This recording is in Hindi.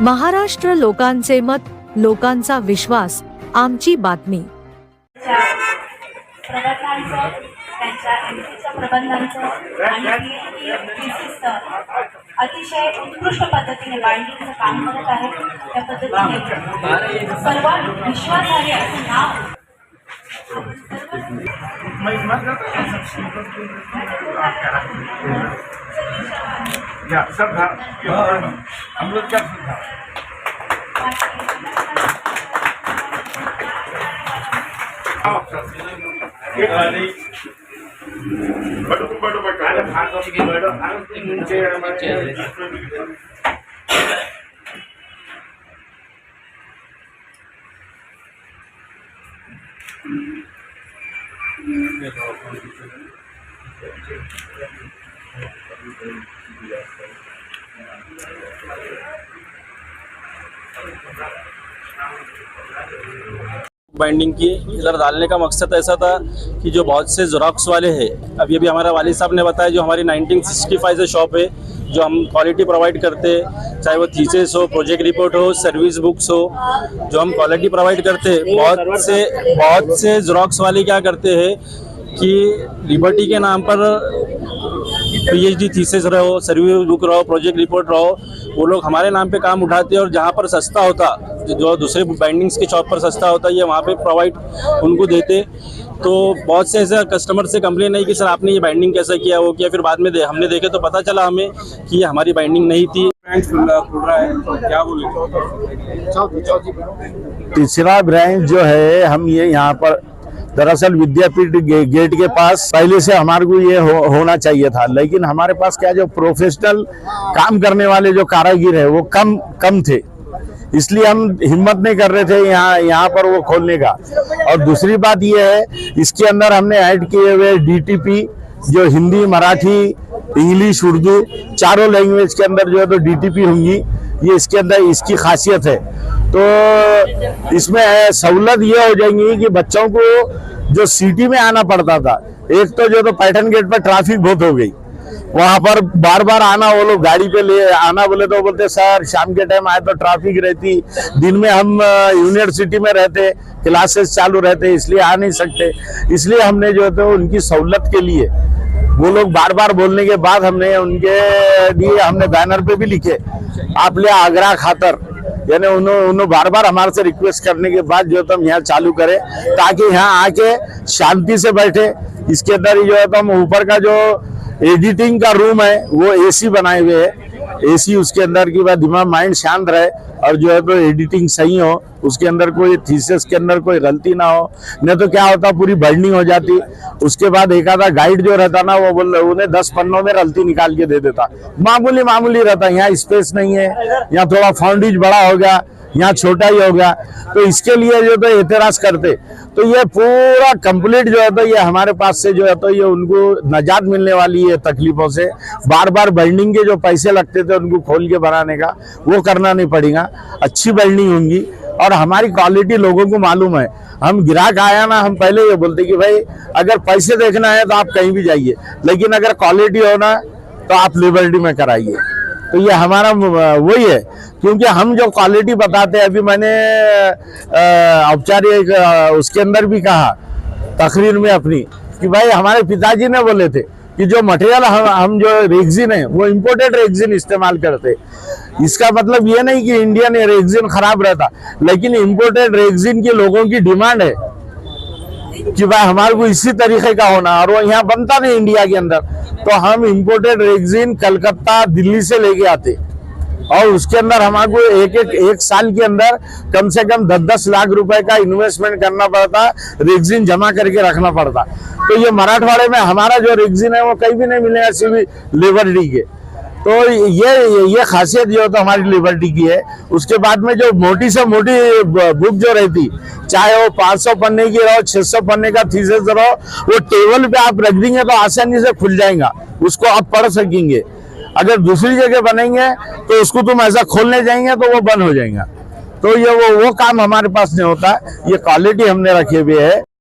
महाराष्ट्र लोकांचे मत, लोकांचा विश्वास, आमची बातमी। प्रवर्तनांचं, त्यांच्या एमसीच्या प्रबंधांचं आणि PhD अतिशय उत्कृष्ट पद्धतीने बाइंडिंगचं काम करत आहे। त्या पद्धतीने सर्वात विश्वासार्ह असं नाव हम लोग क्या बाइंडिंग की इधर डालने का मकसद ऐसा था कि जो बहुत से ज़ेरॉक्स वाले हैं, अभी हमारा वालिद साहब ने बताया, जो हमारी 1965 से शॉप है, जो हम क्वालिटी प्रोवाइड करते हैं, चाहे वो थीसिस हो, प्रोजेक्ट रिपोर्ट हो, सर्विस बुक्स हो, जो हम क्वालिटी प्रोवाइड करते हैं। बहुत से ज़ेरॉक्स वाले क्या करते हैं कि लिबर्टी के नाम पर PhD थीसिस रहो, सर्विस बुक रहो, प्रोजेक्ट रिपोर्ट रहो, वो लोग हमारे नाम पे काम उठाते हैं और जहाँ पर सस्ता होता, जो दूसरे बाइंडिंग्स की शॉप पर सस्ता होता है, ये वहाँ पे प्रोवाइड उनको देते। तो बहुत से ऐसे कस्टमर से कंप्लेन आई कि सर आपने ये बाइंडिंग कैसा किया, वो किया। फिर बाद में हमने देखे तो पता चला हमें कि ये हमारी बाइंडिंग नहीं थी। क्या बोले? तीसरा ब्रांच जो है, हम ये यहाँ पर दरअसल विद्यापीठ गेट के पास पहले से हमारे को ये होना चाहिए था, लेकिन हमारे पास क्या जो प्रोफेशनल काम करने वाले जो कारीगर है वो कम थे, इसलिए हम हिम्मत नहीं कर रहे थे यहाँ पर वो खोलने का। और दूसरी बात ये है, इसके अंदर हमने ऐड किए हुए DTP, जो हिंदी, मराठी, इंग्लिश, उर्दू चारों लैंग्वेज के अंदर जो है तो DTP होंगी, ये इसके अंदर इसकी खासियत है। तो इसमें सहूलत ये हो जाएंगी कि बच्चों को जो सिटी में आना पड़ता था, एक तो जो तो पैटर्न गेट पर ट्रैफिक बहुत हो गई, वहां पर बार बार आना, वो लोग गाड़ी पे ले आना बोले तो बोलते सर शाम के टाइम आए तो ट्रैफिक रहती, दिन में हम यूनिवर्सिटी में रहते, क्लासेस चालू रहते, इसलिए आ नहीं सकते। इसलिए हमने जो है तो उनकी सहूलत के लिए, वो लोग बार बार बोलने के बाद हमने उनके लिए हमने बैनर पे भी लिखे, आप ले आगरा खातर, यानी उन्होंने बार बार हमारे से रिक्वेस्ट करने के बाद जो तो हम यहाँ चालू करें, ताकि यहाँ आके शांति से बैठे। इसके अंदर जो है तो हम ऊपर का जो एडिटिंग का रूम है वो AC बनाए हुए है, AC उसके अंदर की बात दिमाग माइंड शांत रहे और जो है तो एडिटिंग सही हो, उसके अंदर कोई थीसिस के अंदर कोई गलती ना हो, नहीं तो क्या होता पूरी बाइंडिंग हो जाती। उसके बाद एक आधा गाइड जो रहता ना, वो बोल उन्हें 10 पन्नों में गलती निकाल के दे देता, मामूली रहता। यहाँ स्पेस नहीं है, यहाँ थोड़ा फाउंडेज बड़ा हो गया, यहाँ छोटा ही हो गया, तो इसके लिए जो तो एतराज करते। तो ये पूरा कंप्लीट जो है तो ये हमारे पास से जो है तो ये उनको नजात मिलने वाली है तकलीफों से। बार बार बाइंडिंग के जो पैसे लगते थे उनको खोल के बनाने का, वो करना नहीं पड़ेगा, अच्छी बाइंडिंग होंगी और हमारी क्वालिटी लोगों को मालूम है। हम ग्राहक आया ना, हम पहले ये बोलते कि भाई अगर पैसे देखना है तो आप कहीं भी जाइए, लेकिन अगर क्वालिटी हो ना तो आप लिबर्टी में कराइए। तो ये हमारा वही है, क्योंकि हम जो क्वालिटी बताते हैं, अभी मैंने औपचारिक उसके अंदर भी कहा तकरीर में अपनी कि भाई हमारे पिताजी ने बोले थे कि जो मटेरियल हम जो रेक्सिन है वो इम्पोर्टेड रेक्सिन इस्तेमाल करते। इसका मतलब ये नहीं कि इंडियन रेक्सिन खराब रहता, लेकिन इम्पोर्टेड रेक्सिन की लोगों की डिमांड है कि भाई हमारे को इसी तरीके का होना, और वो यहाँ बनता नहीं इंडिया के अंदर, तो हम इम्पोर्टेड रेक्सिन कलकत्ता, दिल्ली से लेके आते और उसके अंदर हमारे को एक साल के अंदर कम से कम 10-10 लाख रुपए का इन्वेस्टमेंट करना पड़ता, रेक्सिन जमा करके रखना पड़ता। तो ये मराठवाड़े में हमारा जो रेक्सिन है वो कहीं भी नहीं मिलेगा, सिर्फ लिबर्टी के। तो ये खासियत जो तो हमारी लिबर्टी की है। उसके बाद में जो मोटी से मोटी बुक जो रहती, चाहे वो 500 पन्ने की रहो, 600 पन्ने का थीसिस रहो, वो टेबल पे आप रख देंगे तो आसानी से खुल जाएगा, उसको आप पढ़ सकेंगे। अगर दूसरी जगह बनेंगे तो उसको तुम ऐसा खोलने जाएंगे तो वो बंद हो जाएगा। तो ये वो काम हमारे पास नहीं होता, ये क्वालिटी हमने रखे हुए है।